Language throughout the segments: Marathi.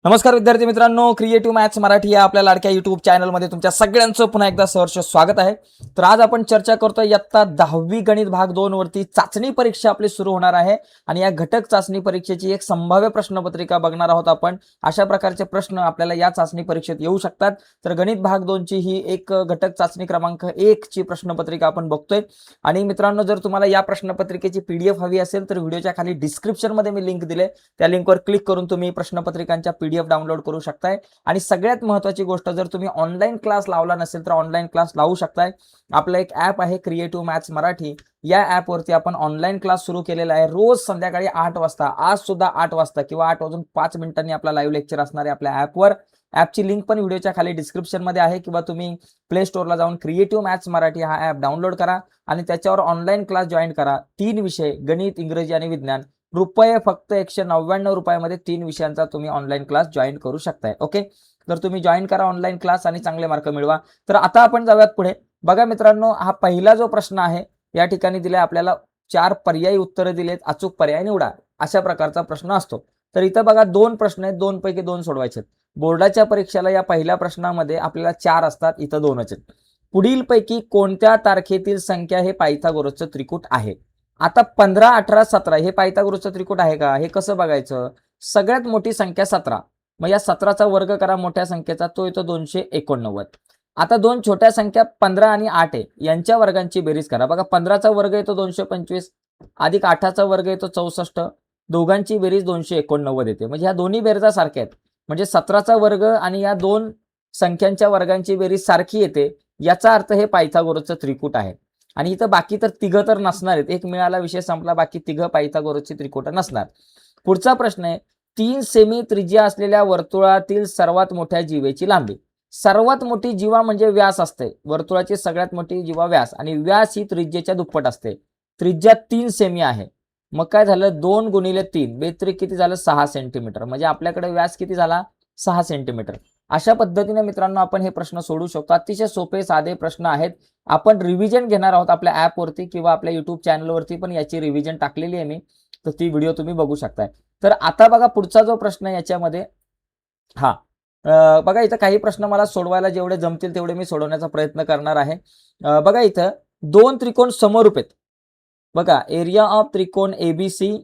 नमस्कार विद्यार्थी मित्रांनो, क्रिएटिव्ह मॅथ्स मराठी या आपल्या लाडक्या युट्यूब चॅनलमध्ये तुमच्या सगळ्यांचं पुन्हा एकदा सहर्ष स्वागत आहे. तर आज आपण चर्चा करतोय इयत्ता 10वी गणित भाग 2 वरती चाचणी परीक्षा आपली सुरू होणार आहे आणि या घटक चाचणी परीक्षेची एक संभाव्य प्रश्नपत्रिका बघणार आहोत आपण. अशा प्रकारचे प्रश्न आपल्याला या चाचणी परीक्षेत येऊ शकतात. तर गणित भाग 2 ची ही एक घटक चाचणी क्रमांक 1 ची प्रश्नपत्रिका आपण बघतोय. आणि मित्रांनो, जर तुम्हाला या प्रश्नपत्रिकेची पीडीएफ हवी असेल तर व्हिडिओच्या खाली डिस्क्रिप्शन मध्ये मी लिंक दिले, त्या लिंकवर क्लिक करून तुम्ही प्रश्नपत्रिकांच्या पीडीएफ डाउनलोड करू शकताय. आणि सगळ्यात महत्त्वाची गोष्ट, जर तुम्ही ऑनलाईन क्लास लावला नसेल तर ऑनलाईन क्लास लावू शकताय. आपलं एक ॲप आहे क्रिएटिव्ह मॅथ्स मराठी. या ॲपवरती आपण ऑनलाईन क्लास सुरू केलेला आहे. रोज संध्याकाळी 8 वाजता, आज सुद्धा 8 वाजता किंवा 8:05 आपला लाईव्ह लेक्चर असणार आहे आपल्या ॲपवर. ॲपची लिंक पण व्हिडिओच्या खाली डिस्क्रिप्शन मध्ये आहे, किंवा तुम्ही प्ले स्टोअरला जाऊन क्रिएटिव्ह मॅथ्स मराठी हा ॲप डाउनलोड करा आणि त्याच्यावर ऑनलाईन क्लास जॉईन करा. 3 विषय गणित, इंग्रजी आणि विज्ञान. रुपये फक्त 199 रुपयामध्ये 3 विषयांचा तुम्ही ऑनलाईन क्लास जॉईन करू शकताय. ओके, तर तुम्ही जॉईन करा ऑनलाईन क्लास आणि चांगले मार्क मिळवा. तर आता आपण जाऊयात पुढे. बघा मित्रांनो, हा पहिला जो प्रश्न आहे या ठिकाणी दिलाय आपल्याला, 4 पर्यायी उत्तरं दिलेत, अचूक पर्याय निवडा, अशा प्रकारचा प्रश्न असतो. तर इथं बघा 2 प्रश्न आहेत, 2 पैकी 2 सोडवायचे. बोर्डाच्या परीक्षेला या पहिल्या प्रश्नामध्ये आपल्याला 4 असतात, इथं 2च आहेत. पुढील पैकी कोणत्या तारखेतील संख्या हे पायथागोरसचं त्रिकूट आहे? आता 15, 18, 17 हे पायथागोरसचं त्रिकूट आहे का? हे कसं बघायचं? सगळ्यात मोठी संख्या 17, मग या 17चा वर्ग करा मोठ्या संख्येचा, तो येतो 289. आता दोन छोट्या संख्या 15 आणि 8 आहे, यांच्या वर्गांची बेरीज करा. बघा 15चा वर्ग येतो 225 अधिक 8चा वर्ग येतो 64, दोघांची बेरीज 289 येते. म्हणजे ह्या दोन्ही बेरजा सारख्या आहेत, म्हणजे 17चा वर्ग आणि या दोन संख्यांच्या वर्गांची बेरीज सारखी येते. याचा अर्थ हे पायथागोरसचं त्रिकूट आहे. आणि इथं बाकी तर तिघं तर नसणार आहेत, एक मिळाला विषय संपला, बाकी तिघं पायथागोरसची त्रिकूट नसणार. पुढचा प्रश्न आहे, 3 सेमी त्रिज्या असलेल्या वर्तुळातील सर्वात मोठ्या जीवेची लांबी. सर्वात मोठी जीवा म्हणजे व्यास असते, वर्तुळाची सगळ्यात मोठी जीवा व्यास, आणि व्यास ही त्रिज्येच्या दुप्पट असते. त्रिज्या 3 सेमी आहे, मग काय झालं, 2 गुणिले 3 बेत्रिक किती झालं, 6 सेंटीमीटर. म्हणजे आपल्याकडे व्यास किती झाला, 6 सेंटीमीटर. अशा पद्धतीने मित्रांनो आपण हे प्रश्न सोडू शकतो. अतिशय सोपे साधे प्रश्न आहेत. आपण रिव्हिजन घेणार आहोत आपल्या ॲपवरती किंवा आपल्या युट्यूब चॅनलवरती पण याची रिव्हिजन टाकलेली आहे मी, तर ती व्हिडिओ तुम्ही बघू शकताय. तर आता बघा पुढचा जो प्रश्न आहे याच्यामध्ये, हा बघा इथं काही प्रश्न मला सोडवायला जेवढे जमतील तेवढे मी सोडवण्याचा प्रयत्न करणार आहे. बघा इथं 2 त्रिकोण समरूप आहेत. बघा, एरिया ऑफ त्रिकोण एबीसी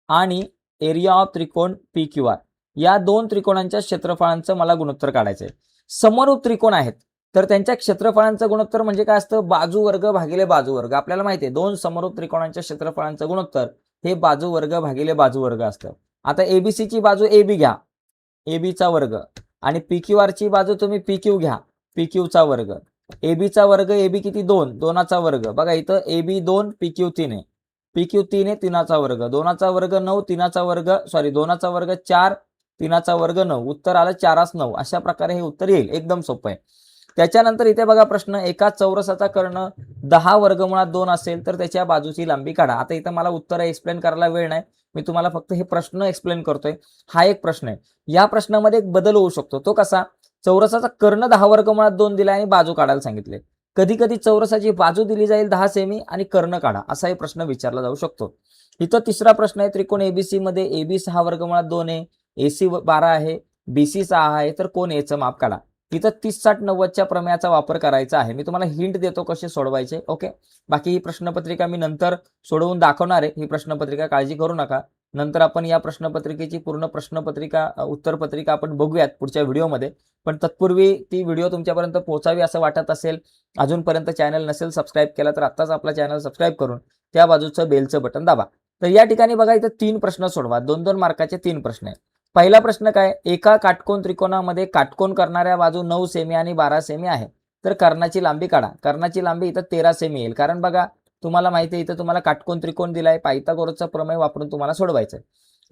आणि एरिया ऑफ त्रिकोण पी क्यू आर, या 2 त्रिकोणांच्या क्षेत्रफळांचं मला गुणोत्तर काढायचं आहे. समरूप त्रिकोण आहेत तर त्यांच्या क्षेत्रफळांचं गुणोत्तर म्हणजे काय असतं, बाजू वर्ग भागिले बाजू वर्ग. आपल्याला माहिती आहे 2 समरूप त्रिकोणांच्या क्षेत्रफळांचं गुणोत्तर हे बाजू वर्ग भागिले बाजू वर्ग असतं. आता एबीसीची बाजू एबी घ्या, एबीचा वर्ग, आणि पी क्यू आरची बाजू तुम्ही पी क्यू घ्या, पी क्यूचा वर्ग. एबीचा वर्ग, एबी किती 2, 2चा वर्ग. बघा इथं एबी 2 पी क्यू 3 आहे, पी क्यू 3 आहे, 3चा वर्ग, 2चा वर्ग 9, 3चा वर्ग 2चा वर्ग 4, 3चा वर्ग 9, उत्तर आलं 4 9. अशा प्रकारे हे उत्तर येईल, एकदम सोपं आहे. त्याच्यानंतर इथे बघा प्रश्न, एका चौरसाचा कर्ण 10 वर्गमुळात 2 असेल तर त्याच्या बाजूची लांबी काढा. आता इथं मला उत्तर एक्सप्लेन करायला वेळ नाही, मी तुम्हाला फक्त हे प्रश्न एक्सप्लेन करतोय. हा एक प्रश्न आहे. या प्रश्नामध्ये एक बदल होऊ शकतो, तो कसा, चौरसाचा कर्ण 10 वर्गमुळात 2 दिला आणि बाजू काढायला सांगितले. कधी कधी चौरसाची बाजू दिली जाईल 10 सेमी आणि कर्ण काढा, असाही प्रश्न विचारला जाऊ शकतो. इथं तिसरा प्रश्न आहे, त्रिकोण एबीसी मध्ये एबी 6 वर्गमुळात 2 आहे, एसी 12 आहे, बीसी 6 आहे, तर कोण एचं माप काढा. इथं 30-60-90च्या प्रमेयाचा वापर करायचा आहे. मी तुम्हाला हिंट देतो कसे सोडवायचे. ओके, बाकी ही प्रश्नपत्रिका मी नंतर सोडवून दाखवणार आहे. ही प्रश्नपत्रिका काळजी करू नका, नंतर आपण या प्रश्नपत्रिकेची पूर्ण प्रश्नपत्रिका उत्तरपत्रिका आपण बघूयात पुढच्या व्हिडिओमध्ये. पण तत्पूर्वी ती व्हिडिओ तुमच्यापर्यंत पोहोचावी असं वाटत असेल, अजूनपर्यंत चॅनल नसेल सबस्क्राईब केला तर आत्ताच आपला चॅनल सबस्क्राईब करून त्या बाजूचं बेलचं बटन दाबा. तर या ठिकाणी बघा इथं 3 प्रश्न सोडवा, 2-2 मार्काचे 3 प्रश्न आहेत. पहिला प्रश्न काय, एका काटकोन त्रिकोणामध्ये काटकोन करणाऱ्या बाजू 9 सेमी आणि 12 सेमी आहे, तर कर्णाची लांबी काढा. कर्णाची लांबी इथं 13 सेमी येईल, कारण बघा तुम्हाला माहिती आहे इथं तुम्हाला काटकोन त्रिकोण दिलाय, पायथागोरसचा प्रमेय वापरून तुम्हाला सोडवायचं.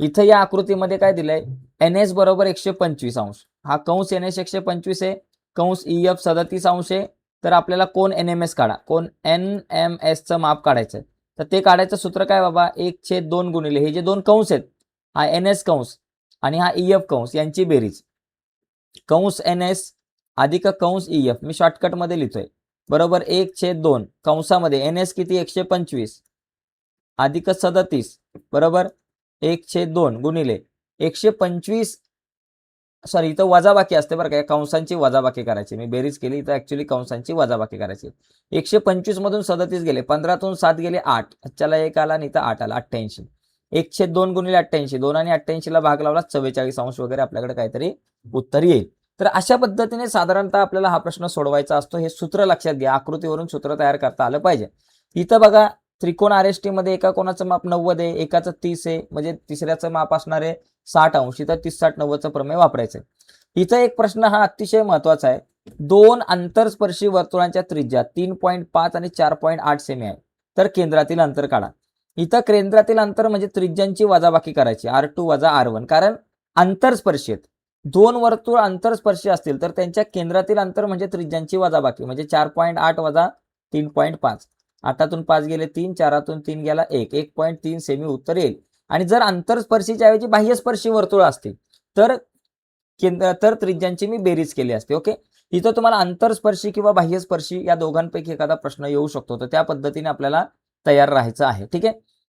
इथं या आकृतीमध्ये काय दिलंय, एन एस बरोबर 125 अंश, हा कंस एन एस 125 आहे, कंस ई एफ 37 अंश आहे. तर आपल्याला कोण एन एम एस काढा, कोण एन एम एसचं माप काढायचं. तर ते काढायचं सूत्र काय बाबा, 1/2 गुणिले हे जे 2 कंस आहेत, हा एन एस कंस आणि हा ई एफ कंस, यांची बेरीज, कंस एन एस अधिक कंस ई एफ, मी शॉर्टकटमध्ये लिहितोय, बरोबर 1/2 कंसामध्ये एन एस किती 125 अधिक 37 बरोबर 1/2 गुणिले 125 सॉरी इथं वजाबाकी असते बरं का, कंसांची वजाबाकी करायची. मी बेरीज केली, इथं ऍक्च्युली कंसांची वजाबाकी करायची. 125 मधून 37 गेले, 15तून 7 गेले 8, चला 1 आला आणि इथं 8 आला, 88. 102 गुणिले 88, 2 आणि 88 ला भाग लावला 44 अंश वगैरे आपल्याकडे काहीतरी उत्तर येईल. तर अशा पद्धतीने साधारणतः आपल्याला हा प्रश्न सोडवायचा असतो. हे सूत्र लक्षात घ्या, आकृतीवरून सूत्र तयार करता आलं पाहिजे. इथं बघा त्रिकोण आरएसटी मध्ये एका कोणाचं माप 90 आहे, एकाचं 30 आहे, म्हणजे तिसऱ्याचं माप असणार आहे 60 अंश. इथं 30 60 90चं प्रमेय वापरायचं. इथं एक प्रश्न हा अतिशय महत्वाचा आहे. दोन आंतरस्पर्शी वर्तुळांच्या त्रिज्या 3.5 आणि 4.8 सेमी आहे, तर केंद्रातील अंतर काढा. इथं केंद्रातील अंतर म्हणजे त्रिज्यांची वजाबाकी करायची, R2 वजा R1, कारण आंतरस्पर्शी आहेत. दोन वर्तुळ आंतरस्पर्शी असतील तर त्यांच्या केंद्रातील अंतर म्हणजे त्रिज्यांची वजाबाकी, म्हणजे 4.8 वजा 3.5, 8तून 5 गेले 3, 4तून 3 गेला 1, 1.3 सेमी उत्तर येईल. आणि जर आंतरस्पर्शीच्या ऐवजी बाह्यस्पर्शी वर्तुळ असतील तर त्रिज्यांची मी बेरीज केली असते. ओके, इथं तुम्हाला आंतरस्पर्शी किंवा बाह्यस्पर्शी या दोघांपैकी एखादा प्रश्न येऊ शकतो, तर त्या पद्धतीने आपल्याला तयार राहायचं आहे. ठीक आहे,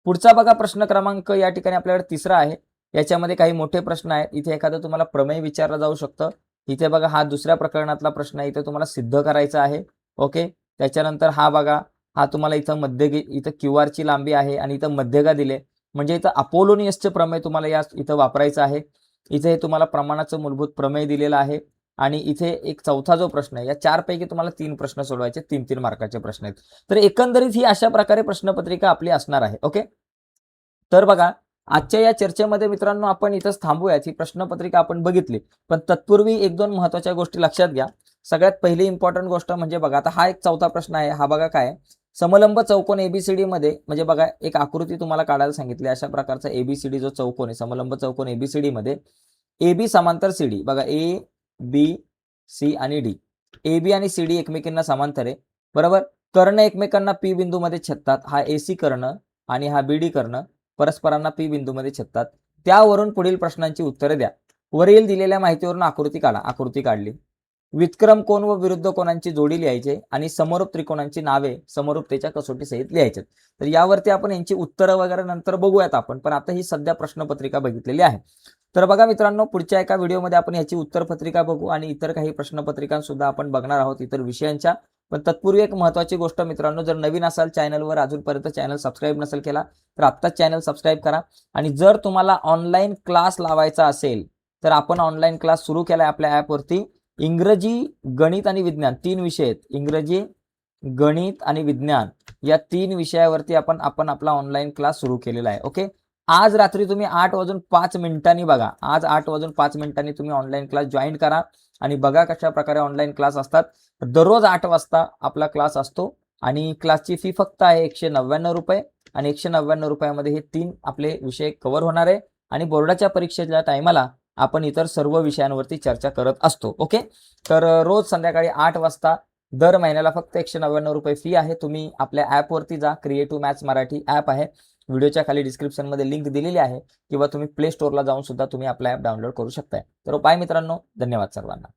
पुढचा बघा प्रश्न क्रमांक या ठिकाणी आपल्याकडे तिसरा आहे. याच्यामध्ये काही मोठे प्रश्न आहेत. इथे एखादं तुम्हाला प्रमेय विचारलं जाऊ शकतं. इथे बघा हा दुसऱ्या प्रकरणातला प्रश्न आहे, इथे तुम्हाला सिद्ध करायचा आहे. ओके, त्याच्यानंतर हा बघा, हा तुम्हाला इथं इथं QR ची लांबी आहे आणि इथं मध्यगा दिले, म्हणजे इथं अपोलोनियसचे प्रमेय तुम्हाला या इथं वापरायचं आहे. इथे तुम्हाला प्रमाणाचं मूलभूत प्रमेय दिलेलं आहे. आणि इथे एक चौथा जो प्रश्न आहे, या 4 पैकी तुम्हाला 3 प्रश्न सोडवायचे, 3-3 मार्काचे प्रश्न आहेत. तर एकंदरीत ही अशा प्रकारे प्रश्नपत्रिका आपली असणार आहे. ओके, तर बघा आजच्या या चर्चेमध्ये मित्रांनो आपण इथंच थांबूयात. ही प्रश्नपत्रिका आपण बघितली, पण तत्पूर्वी 1-2 महत्वाच्या गोष्टी लक्षात घ्या. सगळ्यात पहिली इम्पॉर्टंट गोष्ट म्हणजे बघा, आता हा एक चौथा प्रश्न आहे. हा बघा काय, समलंब चौकोन ABCD मध्ये, म्हणजे बघा एक आकृती तुम्हाला काढायला सांगितली. अशा प्रकारचा ABCD जो चौकोन आहे, समलंब चौकोन ABCD मध्ये AB समांतर CD, बघा A B C आणि D, AB आणि CD एकमेकांना समांतर आहे, बरोबर. कर्ण एकमेकांना P बिंदूमध्ये छेदतात. हा AC कर्ण आणि हा BD कर्ण परस्परांना P बिंदूमध्ये छेदतात. त्यावरून पुढील प्रश्नांची उत्तरे द्या. वरील दिलेल्या माहितीवरून आकृती काढा. आकृती काढली. व्युत्क्रम कोन व विरुद्ध कोनांची जोडी लिहायची आणि समरूप त्रिकोणांची नावे समरूपतेच्या कसोटी सहित लिहायचे. तर यावरती आपण यांची उत्तरं वगैरे नंतर बघूयात आपण, पण आता ही सध्या प्रश्नपत्रिका बघितलेली आहे. तर बघा मित्रांनो, पुढच्या एका व्हिडिओमध्ये आपण याची उत्तरपत्रिका बघू आणि इतर काही प्रश्नपत्रिकांसुद्धा आपण बघणार आहोत इतर विषयांच्या. पण तत्पूर्वी एक महत्त्वाची गोष्ट मित्रांनो, जर नवीन असाल चॅनलवर, अजूनपर्यंत चॅनल सबस्क्राईब नसेल केला तर आत्ताच चॅनल सबस्क्राईब करा. आणि जर तुम्हाला ऑनलाईन क्लास लावायचा असेल तर आपण ऑनलाईन क्लास सुरू केलाय आपल्या ॲपवरती. इंग्रजी, गणित आणि विज्ञान 3 विषय आहेत. इंग्रजी, गणित आणि विज्ञान या 3 विषयावरती आपण आपला ऑनलाईन क्लास सुरू केलेला आहे. ओके, आज रात्री तुम्ही 8:05 बघा, आज 8:05 तुम्ही ऑनलाईन क्लास जॉईन करा आणि बघा कशा प्रकारे ऑनलाईन क्लास असतात. दररोज 8 वाजता आपला क्लास असतो आणि क्लासची फी फक्त आहे 199 रुपये आणि 199 रुपयामध्ये हे 3 आपले विषय कव्हर होणार आहे. आणि बोर्डाच्या परीक्षेच्या टायमाला आपण इतर सर्व विषयांवरती चर्चा करत असतो. ओके, तर रोज संध्याकाळी 8 वाजता दर महिन्याला फक्त 199 रुपये फी आहे. तुम्ही आपल्या ॲपवरती जा, क्रिएटिव्ह मॅथ्स मराठी ॲप आहे, व्हिडिओच्या खाली डिस्क्रिप्शनमध्ये लिंक दिलेली आहे, किंवा तुम्ही प्ले स्टोअरला जाऊन सुद्धा तुम्ही आपला ॲप डाउनलोड करू शकताय. तर बाय मित्रांनो, धन्यवाद सर्वांना.